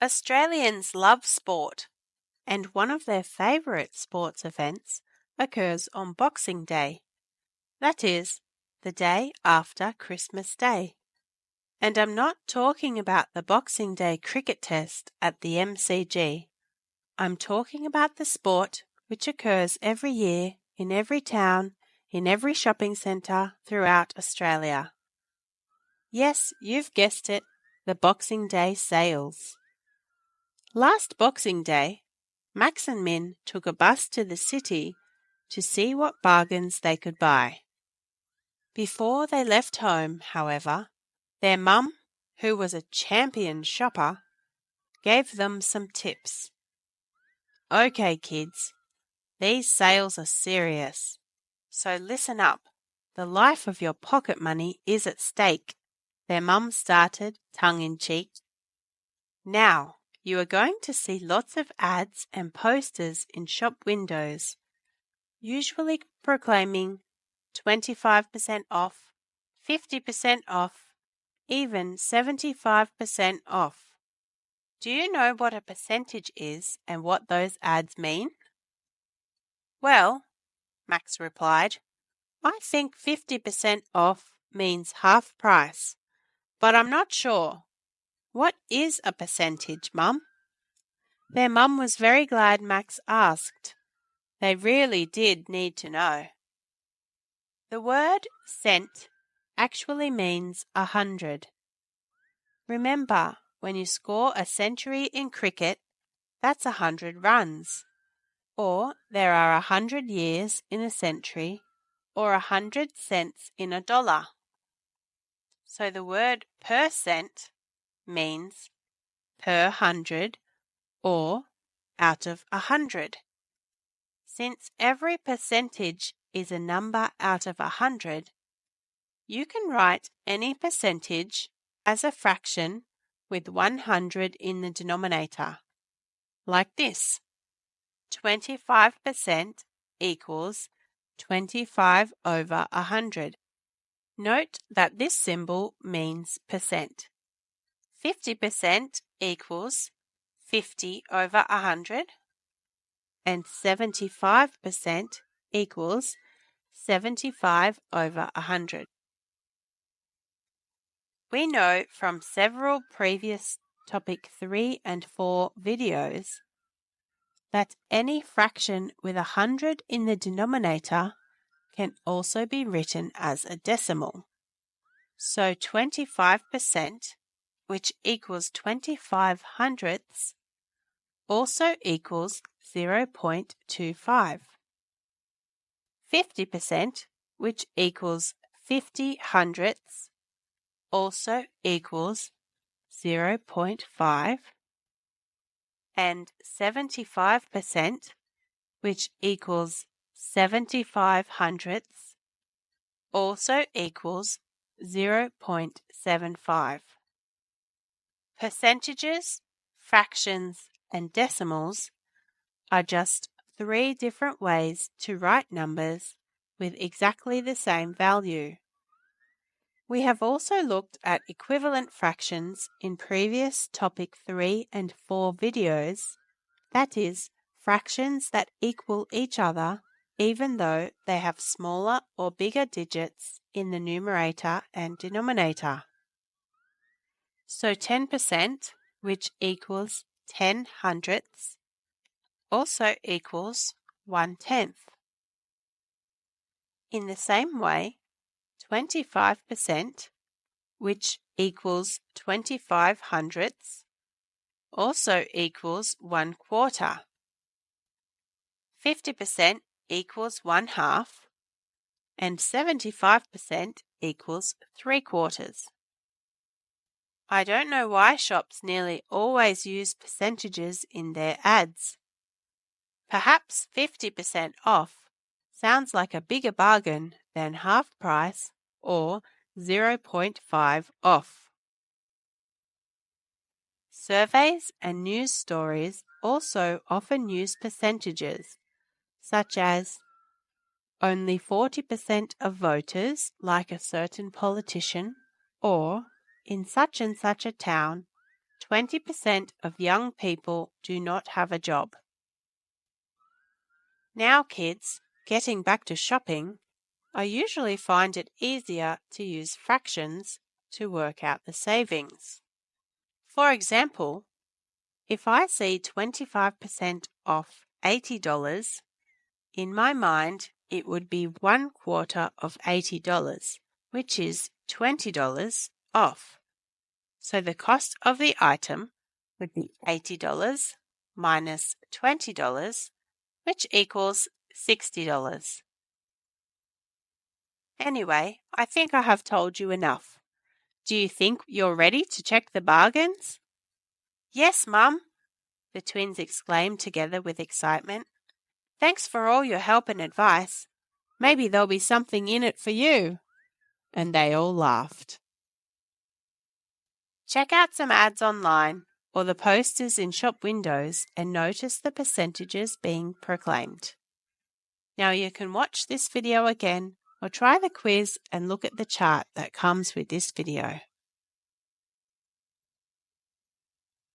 Australians love sport, and one of their favourite sports events occurs on Boxing Day. That is, the day after Christmas Day. And I'm not talking about the Boxing Day cricket test at the MCG. I'm talking about the sport which occurs every year in every town, in every shopping centre throughout Australia. Yes, you've guessed it, the Boxing Day sales. Last Boxing Day, Max and Min took a bus to the city to see what bargains they could buy. Before they left home, however, their mum, who was a champion shopper, gave them some tips. Okay, kids, these sales are serious, so listen up. The life of your pocket money is at stake, their mum started tongue-in-cheek. Now, you are going to see lots of ads and posters in shop windows, usually proclaiming 25% off, 50% off, even 75% off. Do you know what a percentage is and what those ads mean? Well, Max replied, I think 50% off means half price, but I'm not sure. What is a percentage, Mum? Their mum was very glad Max asked. They really did need to know. The word cent actually means 100. Remember, when you score a century in cricket, that's 100 runs. Or there are 100 years in a century, or 100 cents in a dollar. So the word per cent means per 100 or out of 100. Since every percentage is a number out of 100, you can write any percentage as a fraction with 100 in the denominator, like this. 25% equals 25 over 100. Note that this symbol means percent. 50% equals 50 over 100, and 75% equals 75 over 100. We know from several previous topic 3 and 4 videos that any fraction with 100 in the denominator can also be written as a decimal. So 25%, which equals 25 hundredths, also equals 0.25. 50%, which equals 50 hundredths, also equals 0.5. And 75%, which equals 75 hundredths, also equals 0.75. Percentages, fractions, and decimals are just 3 different ways to write numbers with exactly the same value. We have also looked at equivalent fractions in previous topic 3 and 4 videos, that is, fractions that equal each other even though they have smaller or bigger digits in the numerator and denominator. So 10%, which equals 10 hundredths, also equals 1/10. In the same way, 25%, which equals 25 hundredths, also equals 1/4. 50% equals 1/2, and 75% equals 3/4. I don't know why shops nearly always use percentages in their ads. Perhaps 50% off sounds like a bigger bargain than half price or 0.5 off. Surveys and news stories also often use percentages, such as only 40% of voters like a certain politician, or in such and such a town, 20% of young people do not have a job. Now, kids, getting back to shopping, I usually find it easier to use fractions to work out the savings. For example, if I see 25% off $80, in my mind it would be 1/4 of $80, which is $20 off. So the cost of the item would be $80 minus $20, which equals $60. Anyway, I think I have told you enough. Do you think you're ready to check the bargains? Yes, Mum, the twins exclaimed together with excitement. Thanks for all your help and advice. Maybe there'll be something in it for you. And they all laughed. Check out some ads online or the posters in shop windows and notice the percentages being proclaimed. Now you can watch this video again or try the quiz and look at the chart that comes with this video.